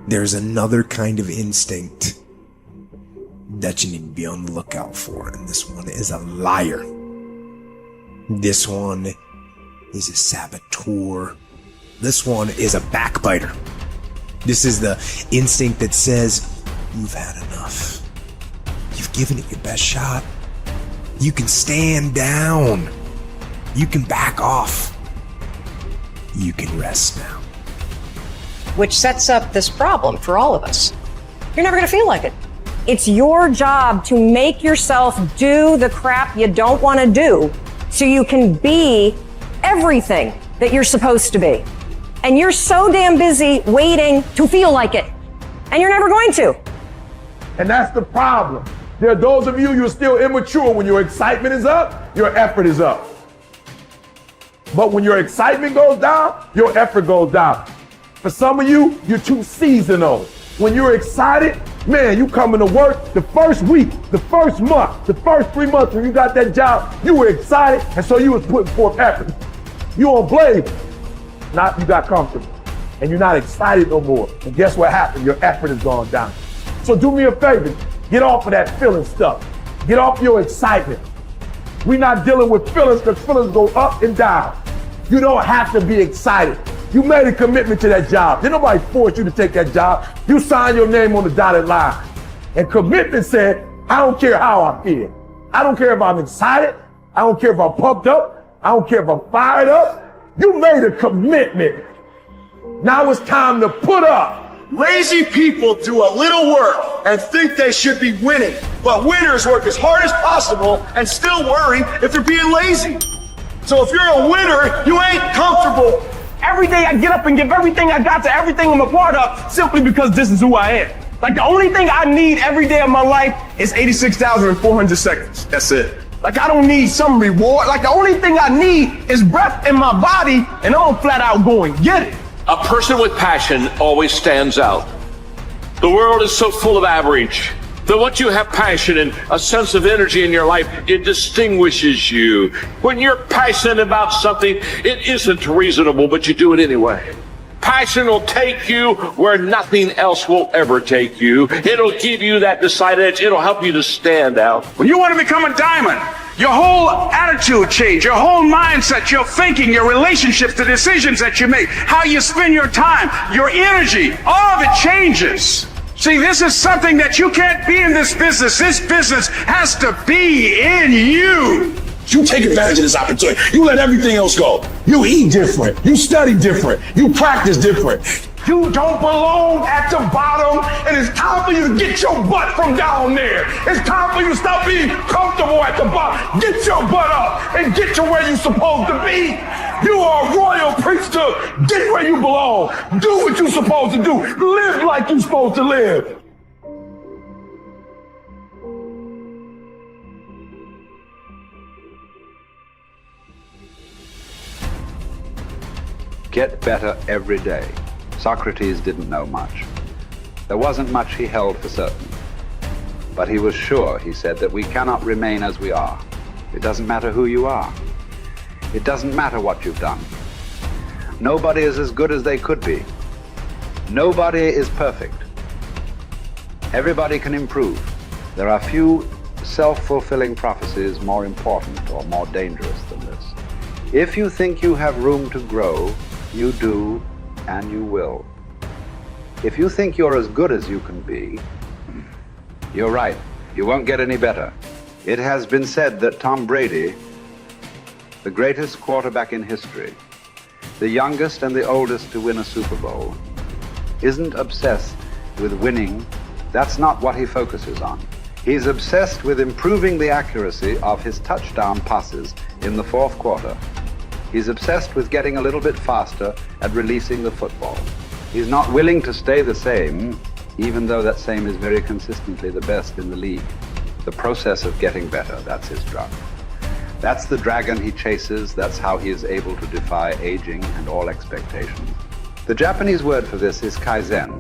there's another kind of instinct that you need to be on the lookout for, and this one is a liar. This one is a saboteur. This one is a backbiter. This is the instinct that says, you've had enough. You've given it your best shot. You can stand down. You can back off. You can rest now. Which sets up this problem for all of us. You're never going to feel like it. It's your job to make yourself do the crap you don't want to do so you can be everything that you're supposed to be. And you're so damn busy waiting to feel like it. And you're never going to. And that's the problem. There are those of you, you're still immature. When your excitement is up, your effort is up. But when your excitement goes down, your effort goes down. For some of you, you're too seasonal. When you're excited, man, you coming to work the first week, the first month, the first 3 months when you got that job, you were excited, and so you was putting forth effort. You on blade. Now you got comfortable, and you're not excited no more. And guess what happened? Your effort has gone down. So do me a favor, get off of that feeling stuff. Get off your excitement. We're not dealing with feelings because feelings go up and down. You don't have to be excited. You made a commitment to that job. Did nobody force you to take that job? You signed your name on the dotted line. And commitment said, I don't care how I feel. I don't care if I'm excited. I don't care if I'm pumped up. I don't care if I'm fired up. You made a commitment. Now it's time to put up. Lazy people do a little work and think they should be winning, but winners work as hard as possible and still worry if they're being lazy. So if you're a winner, you ain't comfortable. Every day I get up and give everything I got to everything I'm a part of simply because this is who I am. Like the only thing I need every day of my life is 86,400 seconds. That's it. Like I don't need some reward. Like the only thing I need is breath in my body, and I'm flat out going get it. A person with passion always stands out. The world is so full of average that once you have passion and a sense of energy in your life, it distinguishes you. When you're passionate about something, it isn't reasonable, but you do it anyway. Passion will take you where nothing else will ever take you. It'll give you that decided edge. It'll help you to stand out. When you want to become a diamond, your whole attitude change, your whole mindset, your thinking, your relationships, the decisions that you make, how you spend your time, your energy, all of it changes. See, this is something that you can't be in this business. This business has to be in you. You take advantage of this opportunity. You let everything else go. You eat different. You study different. You practice different. You don't belong at the bottom, and it's time for you to get your butt from down there. It's time for you to stop being comfortable at the bottom. Get your butt up and get to where you're supposed to be. You are a royal priesthood. Get where you belong. Do what you're supposed to do. Live like you're supposed to live. Get better every day. Socrates didn't know much. There wasn't much he held for certain. But he was sure, he said, that we cannot remain as we are. It doesn't matter who you are. It doesn't matter what you've done. Nobody is as good as they could be. Nobody is perfect. Everybody can improve. There are few self-fulfilling prophecies more important or more dangerous than this. If you think you have room to grow, you do, and you will. If you think you're as good as you can be, you're right. You won't get any better. It has been said that Tom Brady, the greatest quarterback in history, the youngest and the oldest to win a Super Bowl, isn't obsessed with winning. That's not what he focuses on. He's obsessed with improving the accuracy of his touchdown passes in the fourth quarter. He's obsessed with getting a little bit faster at releasing the football. He's not willing to stay the same, even though that same is very consistently the best in the league. The process of getting better, that's his drug. That's the dragon he chases. That's how he is able to defy aging and all expectations. The Japanese word for this is kaizen,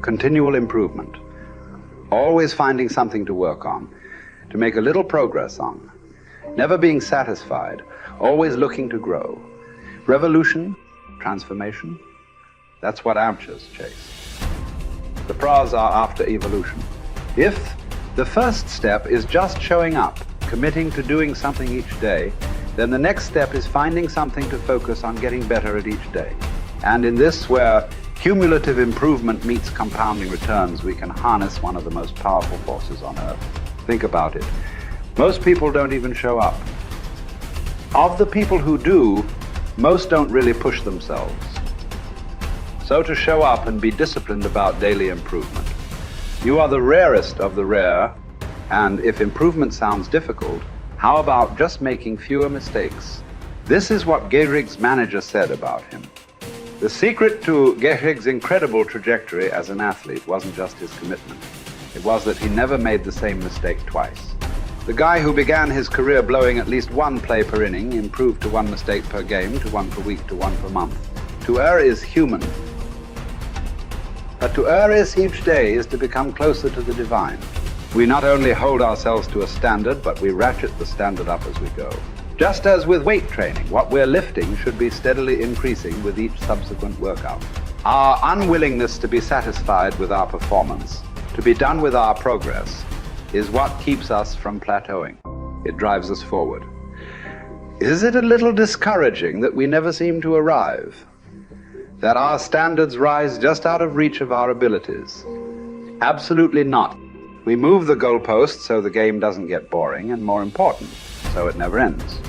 continual improvement. Always finding something to work on, to make a little progress on. Never being satisfied, always looking to grow. Revolution, transformation, That's what amateurs chase. The pros are after evolution. If the first step is just showing up, committing to doing something each day, then the next step is finding something to focus on getting better at each day. And in this, where cumulative improvement meets compounding returns, we can harness one of the most powerful forces on earth. Think about it. Most people don't even show up. Of the people who do, most don't really push themselves. So to show up and be disciplined about daily improvement. You are the rarest of the rare, and if improvement sounds difficult, how about just making fewer mistakes? This is what Gehrig's manager said about him. The secret to Gehrig's incredible trajectory as an athlete wasn't just his commitment. It was that he never made the same mistake twice. The guy who began his career blowing at least one play per inning improved to one mistake per game, to one per week, to one per month. To err is human. But to err is each day is to become closer to the divine. We not only hold ourselves to a standard, but we ratchet the standard up as we go. Just as with weight training, what we're lifting should be steadily increasing with each subsequent workout. Our unwillingness to be satisfied with our performance, to be done with our progress, is what keeps us from plateauing. It drives us forward. Is it a little discouraging that we never seem to arrive? That our standards rise just out of reach of our abilities? Absolutely not. We move the goalpost so the game doesn't get boring, and more important, so it never ends.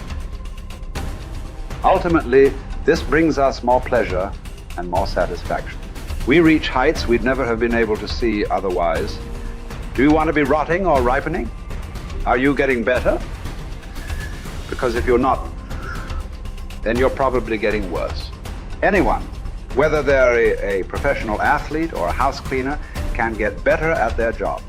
Ultimately, this brings us more pleasure and more satisfaction. We reach heights we'd never have been able to see otherwise. Do you want to be rotting or ripening? Are you getting better? Because if you're not, then you're probably getting worse. Anyone, whether they're a professional athlete or a house cleaner, can get better at their job.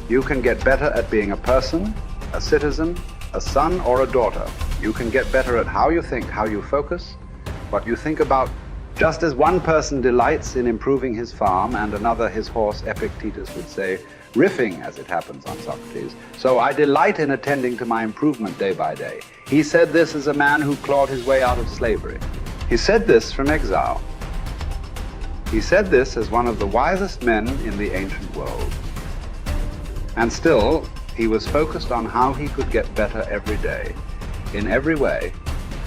You can get better at being a person, a citizen, a son or a daughter. You can get better at how you think, how you focus, what you think about. Just as one person delights in improving his farm and another his horse, Epictetus would say, riffing as it happens on Socrates, so I delight in attending to my improvement day by day. He said this as a man who clawed his way out of slavery. He said this from exile. He said this as one of the wisest men in the ancient world. And still, he was focused on how he could get better every day, in every way.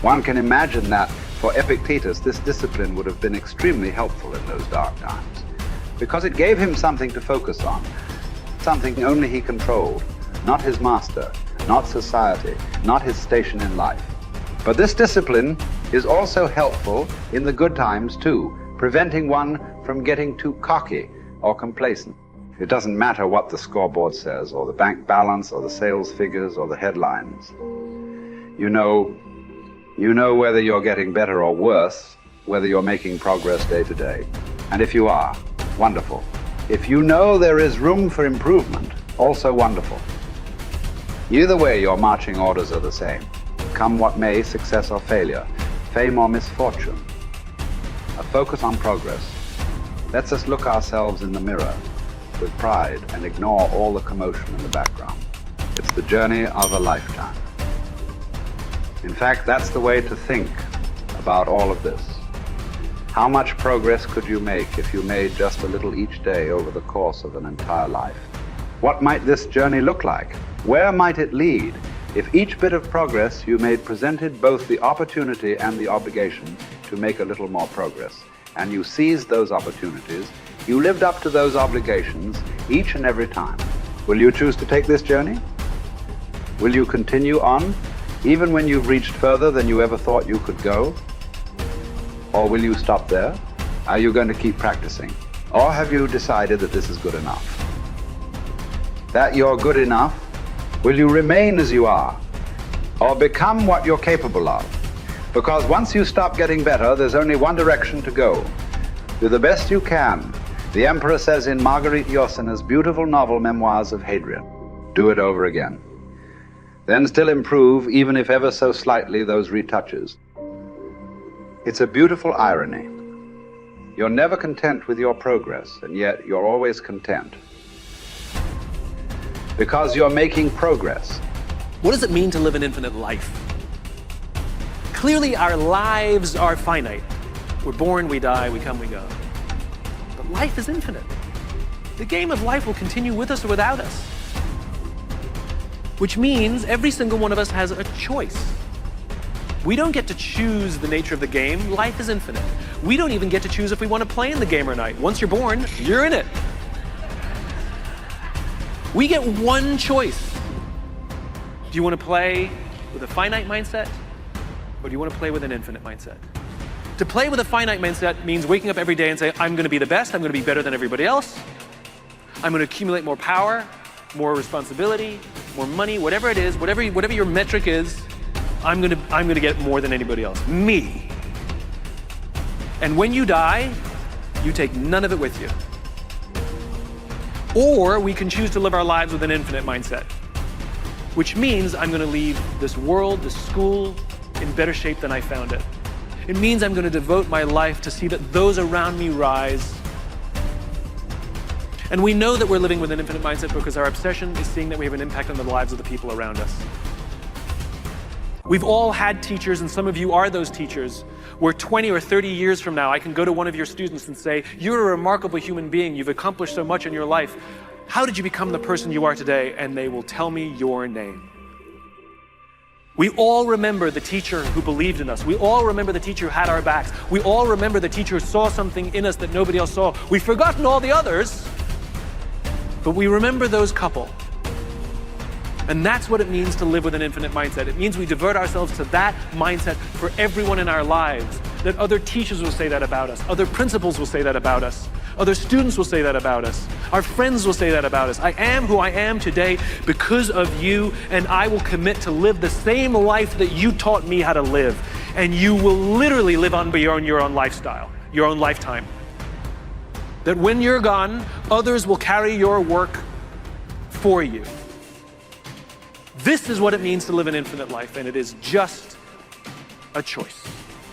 One can imagine that for Epictetus, this discipline would have been extremely helpful in those dark times, because it gave him something to focus on, something only he controlled, not his master, not society, not his station in life. But this discipline is also helpful in the good times too, preventing one from getting too cocky or complacent. It doesn't matter what the scoreboard says, or the bank balance, or the sales figures, or the headlines. You know whether you're getting better or worse, whether you're making progress day to day. And if you are, wonderful. If you know there is room for improvement, also wonderful. Either way, your marching orders are the same. Come what may, success or failure, fame or misfortune. A focus on progress lets us look ourselves in the mirror with pride and ignore all the commotion in the background. It's the journey of a lifetime. In fact, that's the way to think about all of this. How much progress could you make if you made just a little each day over the course of an entire life? What might this journey look like? Where might it lead if each bit of progress you made presented both the opportunity and the obligation to make a little more progress, and you seized those opportunities, you lived up to those obligations each and every time? Will you choose to take this journey? Will you continue on, even when you've reached further than you ever thought you could go? Or will you stop there? Are you going to keep practicing? Or have you decided that this is good enough? That you're good enough? Will you remain as you are? Or become what you're capable of? Because once you stop getting better, there's only one direction to go. Do the best you can. The Emperor says in Marguerite Yourcenar's beautiful novel Memoirs of Hadrian, do it over again. Then still improve, even if ever so slightly, those retouches. It's a beautiful irony. You're never content with your progress, and yet you're always content. Because you're making progress. What does it mean to live an infinite life? Clearly, our lives are finite. We're born, we die, we come, we go. But life is infinite. The game of life will continue with us or without us. Which means every single one of us has a choice. We don't get to choose the nature of the game. Life is infinite. We don't even get to choose if we want to play in the game or not. Once you're born, you're in it. We get one choice. Do you want to play with a finite mindset, or do you want to play with an infinite mindset? To play with a finite mindset means waking up every day and say, I'm going to be the best, I'm going to be better than everybody else, I'm going to accumulate more power, more responsibility, more money, whatever it is, whatever your metric is, I'm going to get more than anybody else. Me. And when you die, you take none of it with you. Or we can choose to live our lives with an infinite mindset, which means I'm going to leave this world, this school, in better shape than I found it. It means I'm going to devote my life to see that those around me rise. And we know that we're living with an infinite mindset because our obsession is seeing that we have an impact on the lives of the people around us. We've all had teachers, and some of you are those teachers, where 20 or 30 years from now, I can go to one of your students and say, you're a remarkable human being, you've accomplished so much in your life. How did you become the person you are today? And they will tell me your name. We all remember the teacher who believed in us. We all remember the teacher who had our backs. We all remember the teacher who saw something in us that nobody else saw. We've forgotten all the others, but we remember those couple. And that's what it means to live with an infinite mindset. It means we divert ourselves to that mindset for everyone in our lives. That other teachers will say that about us. Other principals will say that about us. Other students will say that about us. Our friends will say that about us. I am who I am today because of you, and I will commit to live the same life that you taught me how to live. And you will literally live on beyond your own lifestyle, your own lifetime. That when you're gone, others will carry your work for you. This is what it means to live an infinite life, and it is just a choice.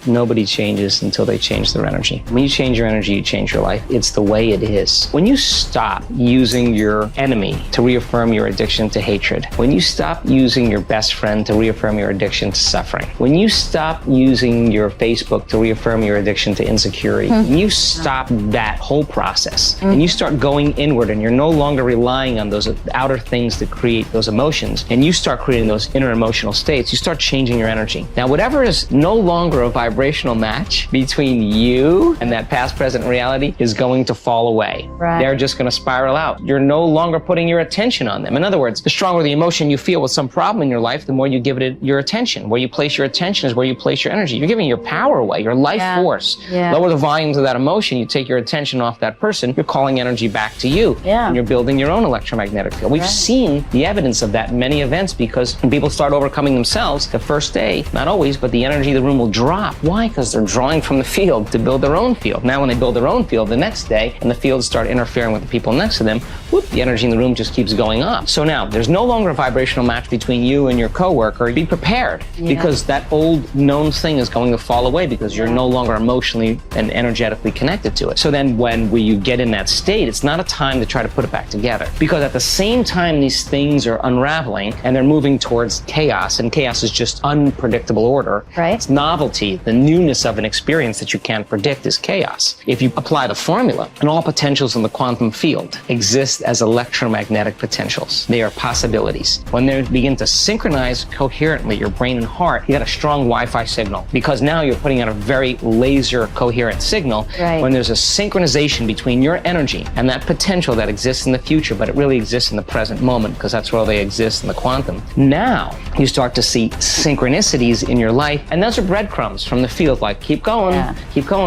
Nobody changes until they change their energy. When you change your energy, you change your life. It's the way it is. When you stop using your enemy to reaffirm your addiction to hatred, when you stop using your best friend to reaffirm your addiction to suffering, when you stop using your Facebook to reaffirm your addiction to insecurity, when you stop that whole process and you start going inward and you're no longer relying on those outer things that create those emotions, and you start creating those inner emotional states, you start changing your energy. Now, whatever is no longer a vibrational match between you and that past, present reality is going to fall away. Right. They're just going to spiral out. You're no longer putting your attention on them. In other words, the stronger the emotion you feel with some problem in your life, the more you give it your attention. Where you place your attention is where you place your energy. You're giving your power away, your life force. Yeah. Lower the volumes of that emotion, you take your attention off that person, you're calling energy back to you. Yeah. And you're building your own electromagnetic field. We've seen the evidence of that in many events, because when people start overcoming themselves, the first day, not always, but the energy of the room will drop. Why? Because they're drawing from the field to build their own field. Now when they build their own field the next day and the fields start interfering with the people next to them, whoop, the energy in the room just keeps going up. So now there's no longer a vibrational match between you and your coworker. Be prepared, because that old known thing is going to fall away because you're no longer emotionally and energetically connected to it. So then when you get in that state, it's not a time to try to put it back together, because at the same time these things are unraveling and they're moving towards chaos, and chaos is just unpredictable order. Right. It's novelty, the newness of an experience that you can't predict is chaos. If you apply the formula, and all potentials in the quantum field exist as electromagnetic potentials. They are possibilities. When they begin to synchronize coherently, your brain and heart, you got a strong Wi-Fi signal, because now you're putting out a very laser coherent signal. Right. When there's a synchronization between your energy and that potential that exists in the future, but it really exists in the present moment, because that's where they exist in the quantum. Now you start to see synchronicities in your life, and those are breadcrumbs from the field, like keep going,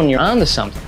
you're onto something.